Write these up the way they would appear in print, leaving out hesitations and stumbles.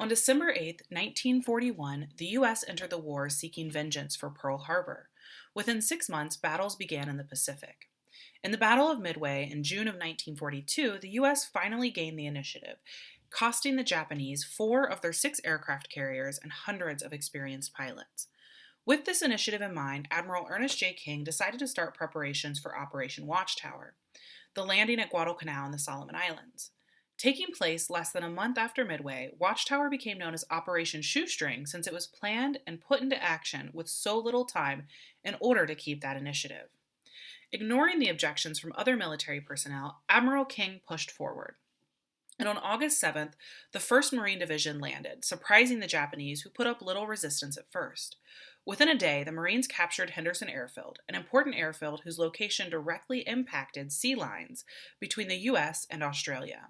December 8, 1941, the U.S. entered the war seeking vengeance for Pearl Harbor. Within 6 months, battles began in the Pacific. In the Battle of Midway in June of 1942, the U.S. finally gained the initiative, costing the Japanese 4 of their 6 aircraft carriers and hundreds of experienced pilots. With this initiative in mind, Admiral Ernest J. King decided to start preparations for Operation Watchtower, the landing at Guadalcanal in the Solomon Islands. Taking place less than a month after Midway, Watchtower became known as Operation Shoestring since it was planned and put into action with so little time in order to keep that initiative. Ignoring the objections from other military personnel, Admiral King pushed forward. And on August 7th, the 1st Marine Division landed, surprising the Japanese, who put up little resistance at first. Within a day, the Marines captured Henderson Airfield, an important airfield whose location directly impacted sea lines between the U.S. and Australia.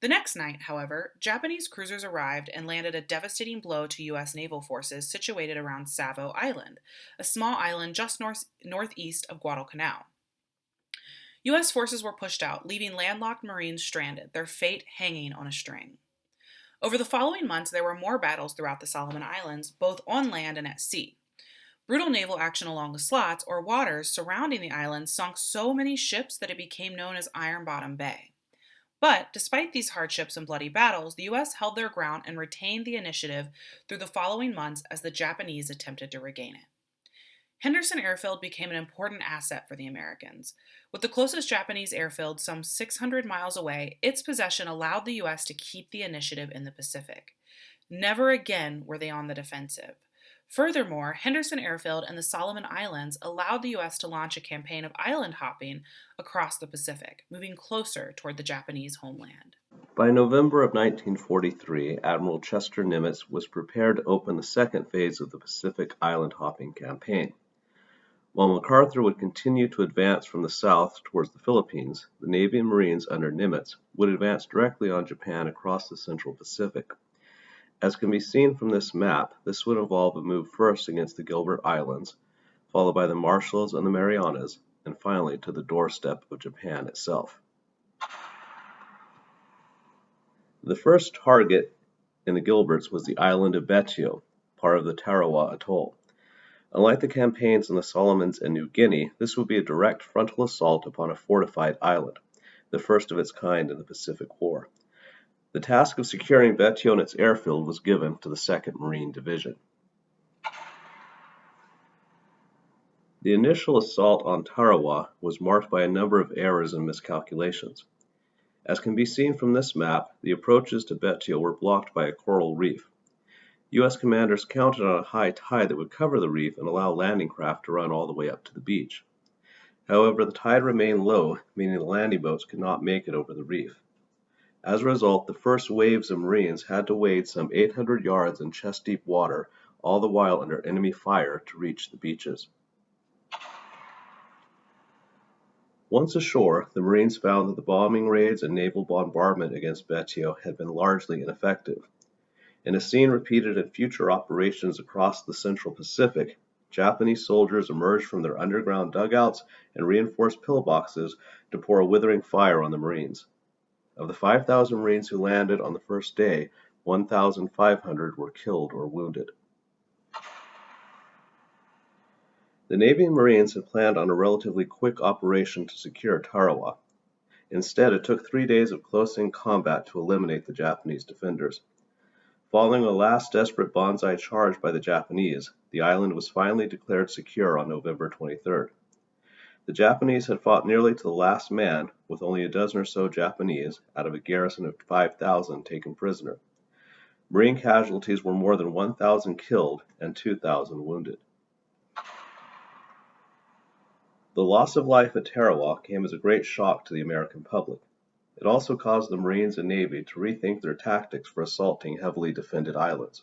The next night, however, Japanese cruisers arrived and landed a devastating blow to U.S. naval forces situated around Savo Island, a small island just northeast of Guadalcanal. U.S. forces were pushed out, leaving landlocked Marines stranded, their fate hanging on a string. Over the following months, there were more battles throughout the Solomon Islands, both on land and at sea. Brutal naval action along the slots, or waters, surrounding the islands sunk so many ships that it became known as Iron Bottom Bay. But, despite these hardships and bloody battles, the U.S. held their ground and retained the initiative through the following months as the Japanese attempted to regain it. Henderson Airfield became an important asset for the Americans. With the closest Japanese airfield some 600 miles away, its possession allowed the U.S. to keep the initiative in the Pacific. Never again were they on the defensive. Furthermore, Henderson Airfield and the Solomon Islands allowed the U.S. to launch a campaign of island hopping across the Pacific, moving closer toward the Japanese homeland. By November of 1943, Admiral Chester Nimitz was prepared to open the second phase of the Pacific island hopping campaign. While MacArthur would continue to advance from the south towards the Philippines, the Navy and Marines under Nimitz would advance directly on Japan across the Central Pacific. As can be seen from this map, this would involve a move first against the Gilbert Islands, followed by the Marshalls and the Marianas, and finally to the doorstep of Japan itself. The first target in the Gilberts was the island of Betio, part of the Tarawa Atoll. Unlike the campaigns in the Solomons and New Guinea, this would be a direct frontal assault upon a fortified island, the first of its kind in the Pacific War. The task of securing Betio and its airfield was given to the 2nd Marine Division. The initial assault on Tarawa was marked by a number of errors and miscalculations. As can be seen from this map, the approaches to Betio were blocked by a coral reef. U.S. commanders counted on a high tide that would cover the reef and allow landing craft to run all the way up to the beach. However, the tide remained low, meaning the landing boats could not make it over the reef. As a result, the first waves of Marines had to wade some 800 yards in chest-deep water, all the while under enemy fire, to reach the beaches. Once ashore, the Marines found that the bombing raids and naval bombardment against Betio had been largely ineffective. In a scene repeated in future operations across the Central Pacific, Japanese soldiers emerged from their underground dugouts and reinforced pillboxes to pour a withering fire on the Marines. Of the 5,000 Marines who landed on the first day, 1,500 were killed or wounded. The Navy and Marines had planned on a relatively quick operation to secure Tarawa. Instead, it took 3 days of close-in combat to eliminate the Japanese defenders. Following a last desperate banzai charge by the Japanese, the island was finally declared secure on November 23rd. The Japanese had fought nearly to the last man, with only a dozen or so Japanese, out of a garrison of 5,000, taken prisoner. Marine casualties were more than 1,000 killed and 2,000 wounded. The loss of life at Tarawa came as a great shock to the American public. It also caused the Marines and Navy to rethink their tactics for assaulting heavily defended islands.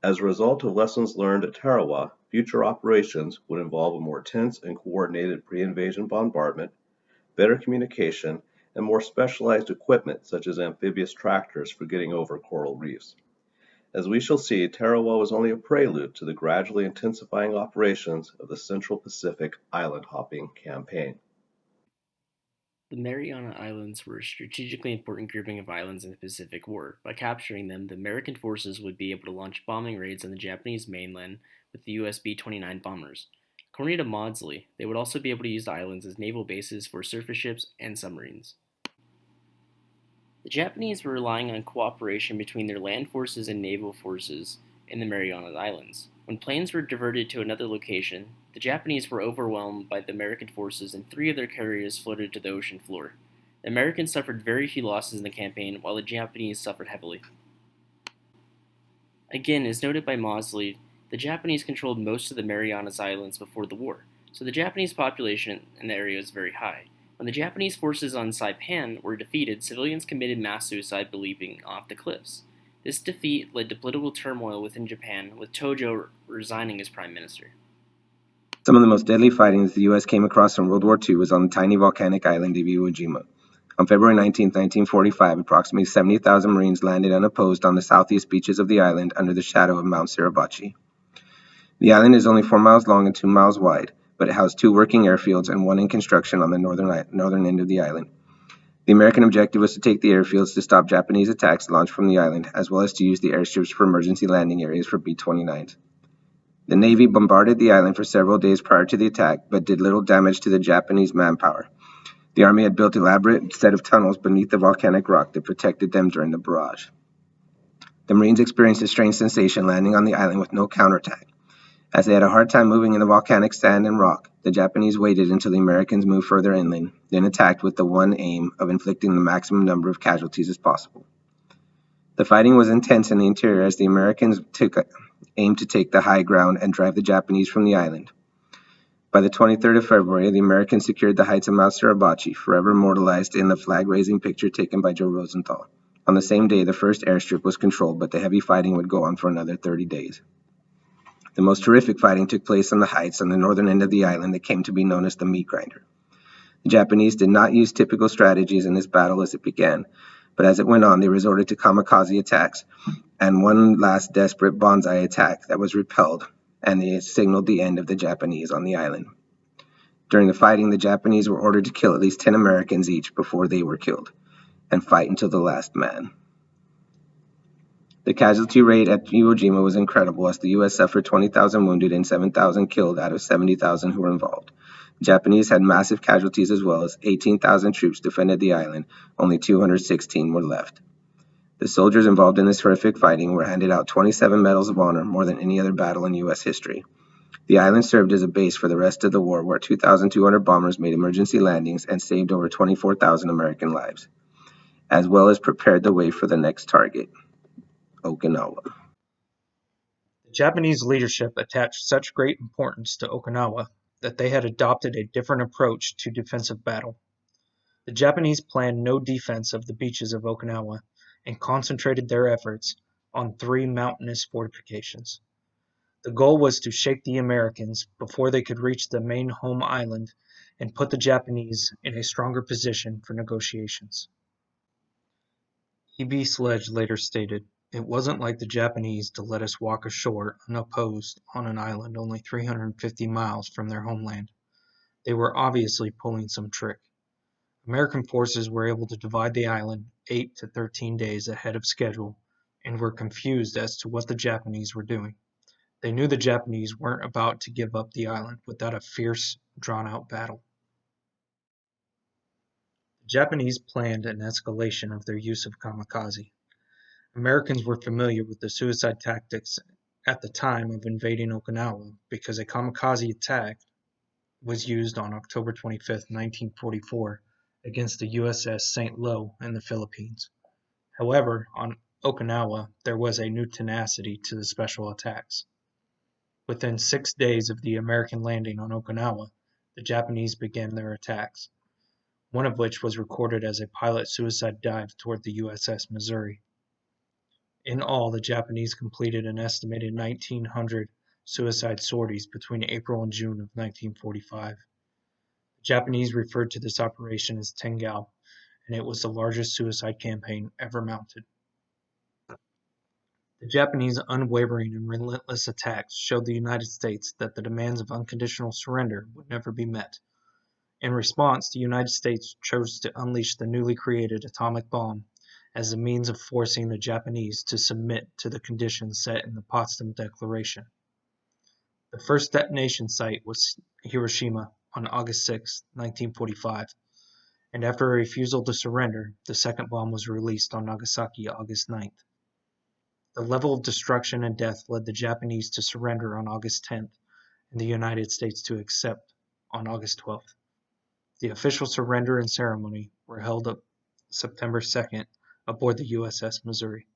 As a result of lessons learned at Tarawa, future operations would involve a more tense and coordinated pre-invasion bombardment, better communication, and more specialized equipment such as amphibious tractors for getting over coral reefs. As we shall see, Tarawa was only a prelude to the gradually intensifying operations of the Central Pacific island hopping campaign. The Mariana Islands were a strategically important grouping of islands in the Pacific War. By capturing them, the American forces would be able to launch bombing raids on the Japanese mainland with the US B-29 bombers. According to Maudsley, they would also be able to use the islands as naval bases for surface ships and submarines. The Japanese were relying on cooperation between their land forces and naval forces in the Mariana Islands. When planes were diverted to another location, the Japanese were overwhelmed by the American forces and three of their carriers floated to the ocean floor. The Americans suffered very few losses in the campaign, while the Japanese suffered heavily. Again, as noted by Maudsley, the Japanese controlled most of the Marianas Islands before the war, so the Japanese population in the area was very high. When the Japanese forces on Saipan were defeated, civilians committed mass suicide by leaping off the cliffs. This defeat led to political turmoil within Japan, with Tojo resigning as prime minister. Some of the most deadly fightings the U.S. came across in World War II was on the tiny volcanic island of Iwo Jima. On February 19, 1945, approximately 70,000 Marines landed unopposed on the southeast beaches of the island under the shadow of Mount Suribachi. The island is only 4 miles long and 2 miles wide, but it housed 2 working airfields and 1 in construction on the northern end of the island. The American objective was to take the airfields to stop Japanese attacks launched from the island, as well as to use the airstrips for emergency landing areas for B-29s. The Navy bombarded the island for several days prior to the attack, but did little damage to the Japanese manpower. The Army had built an elaborate set of tunnels beneath the volcanic rock that protected them during the barrage. The Marines experienced a strange sensation landing on the island with no counterattack. As they had a hard time moving in the volcanic sand and rock, the Japanese waited until the Americans moved further inland, then attacked with the one aim of inflicting the maximum number of casualties as possible. The fighting was intense in the interior as the Americans aimed to take the high ground and drive the Japanese from the island. By the 23rd of February, the Americans secured the heights of Mount Suribachi, forever immortalized in the flag-raising picture taken by Joe Rosenthal. On the same day, the first airstrip was controlled, but the heavy fighting would go on for another 30 days. The most terrific fighting took place on the heights on the northern end of the island that came to be known as the Meat Grinder. The Japanese did not use typical strategies in this battle as it began, but as it went on, they resorted to kamikaze attacks and one last desperate banzai attack that was repelled, and they signaled the end of the Japanese on the island. During the fighting, the Japanese were ordered to kill at least 10 Americans each before they were killed, and fight until the last man. The casualty rate at Iwo Jima was incredible, as the U.S. suffered 20,000 wounded and 7,000 killed out of 70,000 who were involved. The Japanese had massive casualties as well, as 18,000 troops defended the island. Only 216 were left. The soldiers involved in this horrific fighting were handed out 27 Medals of Honor, more than any other battle in U.S. history. The island served as a base for the rest of the war, where 2,200 bombers made emergency landings and saved over 24,000 American lives, as well as prepared the way for the next target, Okinawa. The Japanese leadership attached such great importance to Okinawa that they had adopted a different approach to defensive battle. The Japanese planned no defense of the beaches of Okinawa and concentrated their efforts on 3 mountainous fortifications. The goal was to shake the Americans before they could reach the main home island and put the Japanese in a stronger position for negotiations. E.B. Sledge later stated, "It wasn't like the Japanese to let us walk ashore unopposed on an island only 350 miles from their homeland. They were obviously pulling some trick. American forces were able to divide the island 8 to 13 days ahead of schedule and were confused as to what the Japanese were doing. They knew the Japanese weren't about to give up the island without a fierce, drawn-out battle." The Japanese planned an escalation of their use of kamikaze. Americans were familiar with the suicide tactics at the time of invading Okinawa because a kamikaze attack was used on October 25, 1944, against the USS St. Lo in the Philippines. However, on Okinawa, there was a new tenacity to the special attacks. Within 6 days of the American landing on Okinawa, the Japanese began their attacks, one of which was recorded as a pilot suicide dive toward the USS Missouri. In all, the Japanese completed an estimated 1,900 suicide sorties between April and June of 1945. The Japanese referred to this operation as Tengao, and it was the largest suicide campaign ever mounted. The Japanese' unwavering and relentless attacks showed the United States that the demands of unconditional surrender would never be met. In response, the United States chose to unleash the newly created atomic bomb as a means of forcing the Japanese to submit to the conditions set in the Potsdam Declaration. The first detonation site was Hiroshima on August 6, 1945, and after a refusal to surrender, the second bomb was released on Nagasaki August 9th. The level of destruction and death led the Japanese to surrender on August 10th and the United States to accept on August 12th. The official surrender and ceremony were held up September 2nd aboard the USS Missouri.